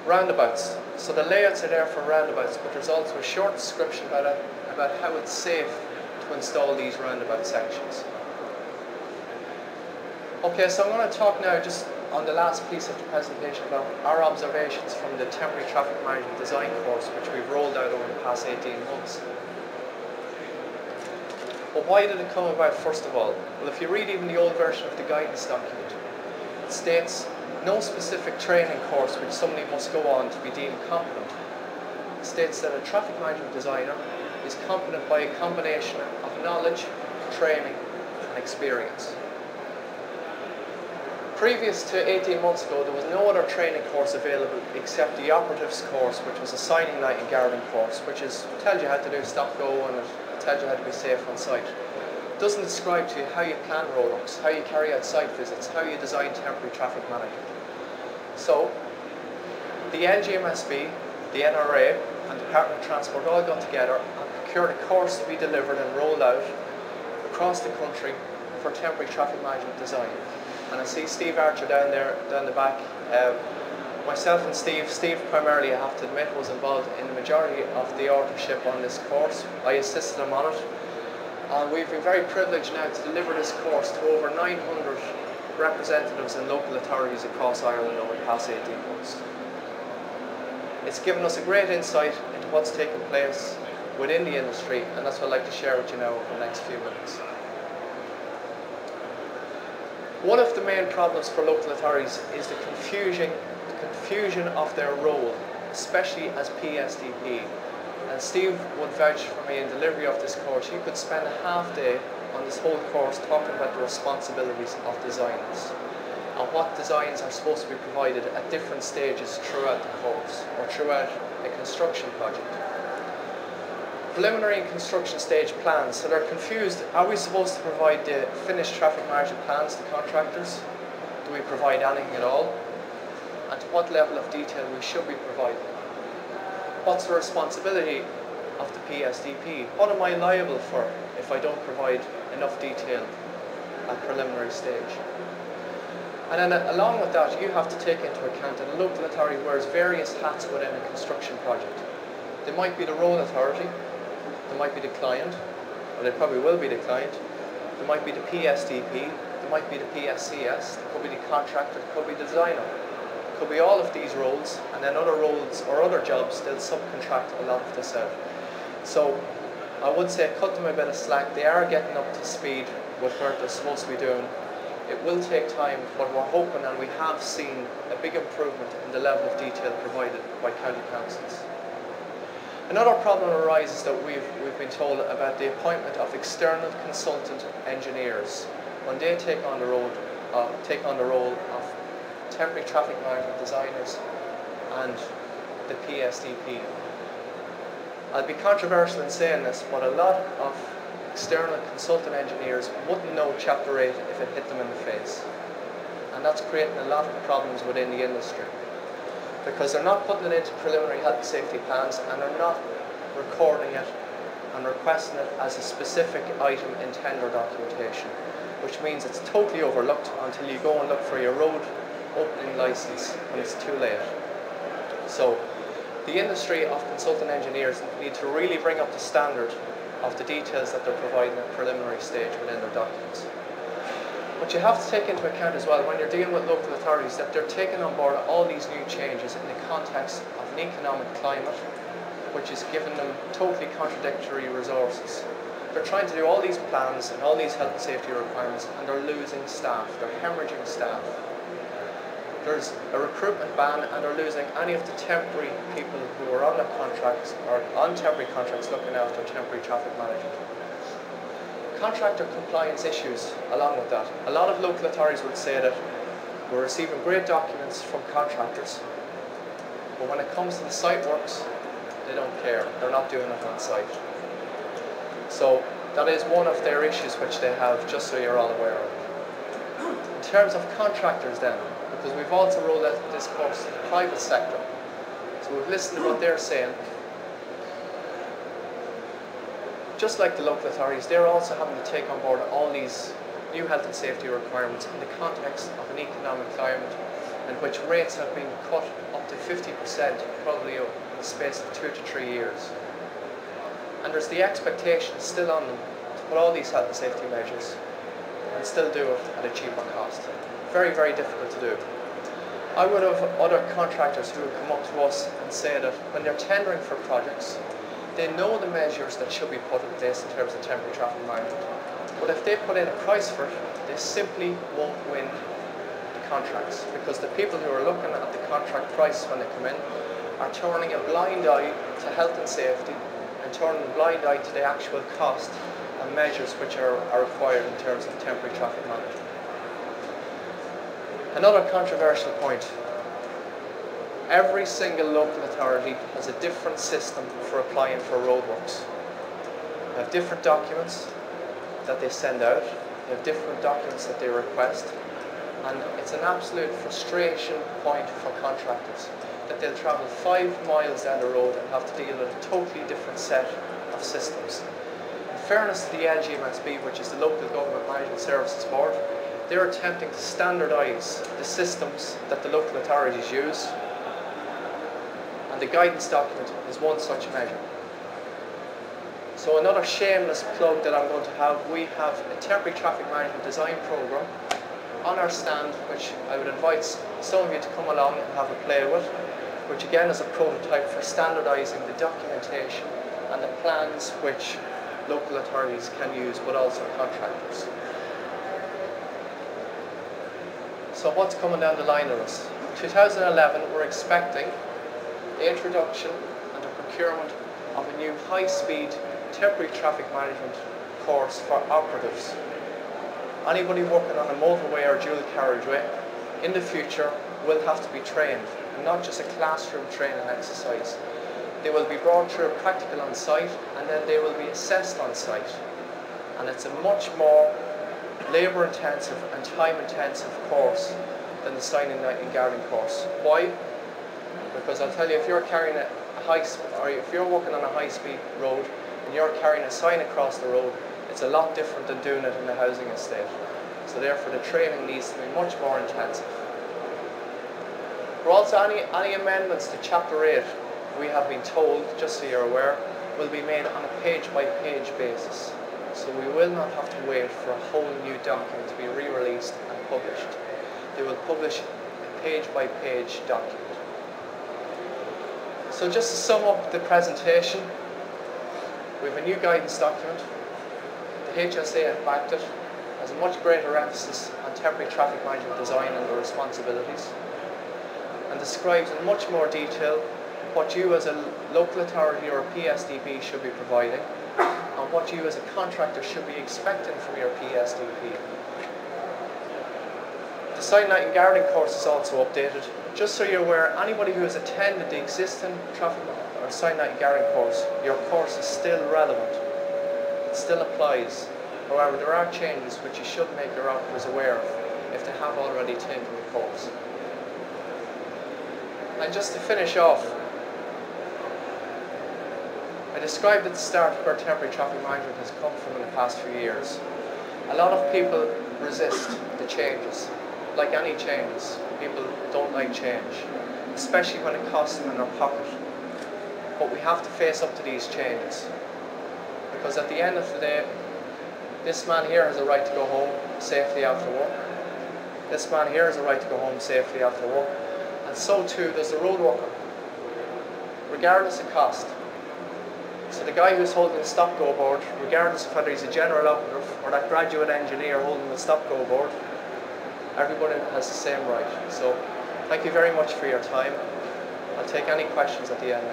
Roundabouts. So the layouts are there for roundabouts, but there's also a short description about how it's safe to install these roundabout sections. Okay, so I'm going to talk now just on the last piece of the presentation about our observations from the temporary traffic management design course, which we've rolled out over the past 18 months. But why did it come about first of all? Well, if you read even the old version of the guidance document, it states no specific training course which somebody must go on to be deemed competent. It states that a traffic management designer is competent by a combination of knowledge, training and experience. Previous to 18 months ago, there was no other training course available except the operatives course, which was a signing light and guarding course, which tells you how to do stop-go and it tells you how to be safe on site. It doesn't describe to you how you plan roll-ups, how you carry out site visits, how you design temporary traffic management. So, the NGMSB, the NRA and the Department of Transport all got together and procured a course to be delivered and rolled out across the country for temporary traffic management design. And I see Steve Archer down there, down the back. Myself and Steve primarily, I have to admit, was involved in the majority of the authorship on this course. I assisted him on it. And we've been very privileged now to deliver this course to over 900 representatives and local authorities across Ireland over the past 18 months. It's given us a great insight into what's taking place within the industry, and that's what I'd like to share with you now over the next few minutes. One of the main problems for local authorities is the confusion of their role, especially as PSDP. And Steve would vouch for me in delivery of this course. You could spend a half day on this whole course talking about the responsibilities of designers and what designs are supposed to be provided at different stages throughout the course or throughout a construction project. Preliminary and construction stage plans, so they're confused. Are we supposed to provide the finished traffic management plans to contractors? Do we provide anything at all? And to what level of detail we should be providing? What's the responsibility of the PSDP? What am I liable for if I don't provide enough detail at preliminary stage? And then along with that, you have to take into account that a local authority wears various hats within a construction project. They might be the road authority, there might be the client, or they probably will be the client. There might be the PSDP, there might be the PSCS, there could be the contractor, there could be the designer. It could be all of these roles, and then other roles or other jobs, they'll subcontract a lot of this out. So I would say cut them a bit of slack. They are getting up to speed with what they're supposed to be doing. It will take time, but we're hoping and we have seen a big improvement in the level of detail provided by county councils. Another problem arises that we've been told about the appointment of external consultant engineers when they take on the role of temporary traffic management designers and the PSDP. I'll be controversial in saying this, but a lot of external consultant engineers wouldn't know Chapter 8 if it hit them in the face. And that's creating a lot of problems within the industry, because they're not putting it into preliminary health and safety plans and they're not recording it and requesting it as a specific item in tender documentation, which means it's totally overlooked until you go and look for your road opening license when it's too late. So the industry of consultant engineers need to really bring up the standard of the details that they're providing at preliminary stage within their documents. But you have to take into account as well, when you're dealing with local authorities, that they're taking on board all these new changes in the context of an economic climate which is giving them totally contradictory resources. They're trying to do all these plans and all these health and safety requirements, and they're losing staff, they're hemorrhaging staff. There's a recruitment ban, and they're losing any of the temporary people who are on the contracts or on temporary contracts looking after temporary traffic management. Contractor compliance issues along with that. A lot of local authorities would say that we're receiving great documents from contractors, but when it comes to the site works, they don't care. They're not doing it on site. So that is one of their issues which they have, just so you're all aware of. In terms of contractors then, because we've also rolled out this course in the private sector, so we've listened to what they're saying. Just like the local authorities, they're also having to take on board all these new health and safety requirements in the context of an economic climate in which rates have been cut up to 50% probably in the space of 2 to 3 years. And there's the expectation still on them to put all these health and safety measures and still do it at a cheaper cost. Very, very difficult to do. I would have other contractors who would come up to us and say that when they're tendering for projects, they know the measures that should be put in place in terms of temporary traffic management. But if they put in a price for it, they simply won't win the contracts, because the people who are looking at the contract price when they come in are turning a blind eye to health and safety and turning a blind eye to the actual cost and measures which are required in terms of temporary traffic management. Another controversial point. Every single local authority has a different system for applying for roadworks. They have different documents that they send out, they have different documents that they request, and it's an absolute frustration point for contractors that they'll travel 5 miles down the road and have to deal with a totally different set of systems. In fairness to the LGMSB, which is the Local Government Management Services Board, they're attempting to standardise the systems that the local authorities use, and the guidance document is one such measure. So another shameless plug that I'm going to have, we have a temporary traffic management design programme on our stand, which I would invite some of you to come along and have a play with, which again is a prototype for standardising the documentation and the plans which local authorities can use, but also contractors. So what's coming down the line of us? In 2011, we're expecting the introduction and the procurement of a new high-speed temporary traffic management course for operatives. Anybody working on a motorway or dual carriageway in the future will have to be trained, and not just a classroom training exercise. They will be brought through a practical on site, and then they will be assessed on site. And it's a much more labour intensive and time intensive course than the signing night and guarding course. Why? Because I'll tell you, if you're carrying if you're working on a high speed road and you're carrying a sign across the road, it's a lot different than doing it in a housing estate. So therefore the training needs to be much more intensive. We're also, any amendments to Chapter 8, we have been told, just so you're aware, will be made on a page-by-page basis. So we will not have to wait for a whole new document to be re-released and published. They will publish a page-by-page document. So just to sum up the presentation, we have a new guidance document. The HSA have backed it, has a much greater emphasis on temporary traffic management design and the responsibilities, and describes in much more detail what you as a local authority or a PSDP should be providing, and what you as a contractor should be expecting from your PSDP. The sign night and guarding course is also updated. Just so you're aware, anybody who has attended the existing traffic or sign night and guarding course, your course is still relevant. It still applies. However, there are changes which you should make your operators aware of if they have already taken the course. And just to finish off, I described at the start where temporary traffic management has come from in the past few years. A lot of people resist the changes. Like any changes, people don't like change, especially when it costs them in their pocket. But we have to face up to these changes, because at the end of the day, this man here has a right to go home safely after work. This man here has a right to go home safely after work, and so too does the road worker, regardless of cost. So the guy who's holding the stop-go board, regardless of whether he's a general operative or that graduate engineer holding the stop-go board, everybody has the same right. So thank you very much for your time. I'll take any questions at the end.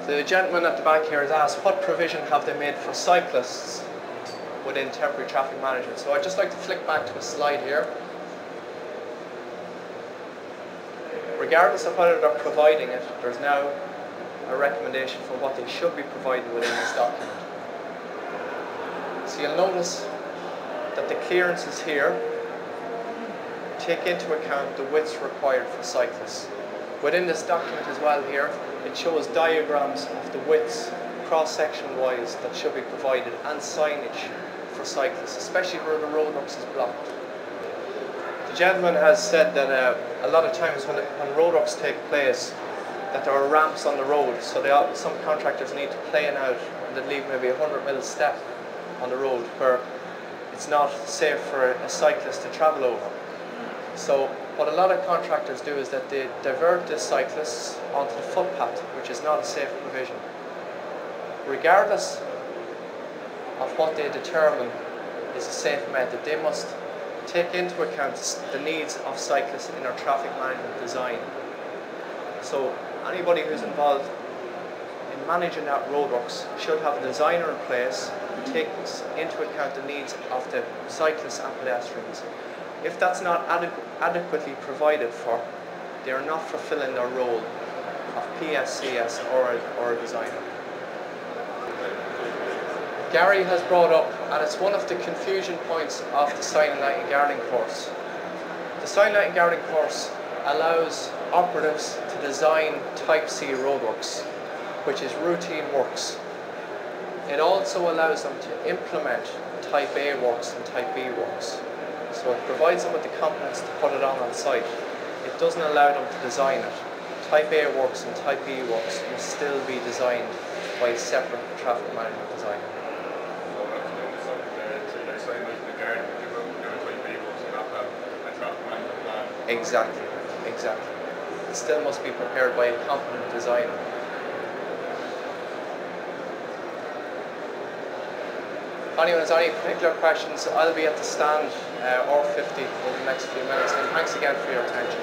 The gentleman at the back here has asked, what provision have they made for cyclists within temporary traffic management? So I'd just like to flick back to a slide here. Regardless of whether they're providing it, there's now a recommendation for what they should be providing within this document. So you'll notice that the clearances here take into account the widths required for cyclists. Within this document as well here, it shows diagrams of the widths cross-section wise that should be provided and signage for cyclists, especially where the roadworks is blocked. The gentleman has said that a lot of times when roadworks take place that there are ramps on the road, so some contractors need to plane out and they leave maybe a 100mm step on the road where it's not safe for a cyclist to travel over. So what a lot of contractors do is that they divert the cyclists onto the footpath, which is not a safe provision. Regardless of what they determine is a safe method, they must take into account the needs of cyclists in their traffic management design. So anybody who's involved in managing that roadworks should have a designer in place who takes into account the needs of the cyclists and pedestrians. If that's not adequately provided for, they are not fulfilling their role of PSCS or a designer. Gary has brought up, and it's one of the confusion points of the sign, light and guarding course. The sign, light and guarding course allows operatives to design Type C roadworks, which is routine works. It also allows them to implement Type A works and Type B works. So it provides them with the competence to put it on site. It doesn't allow them to design it. Type A works and Type B works must still be designed by a separate traffic management designer. Exactly, exactly. It still must be prepared by a competent designer. If anyone has any particular questions, I'll be at the stand or 50 over the next few minutes. And thanks again for your attention.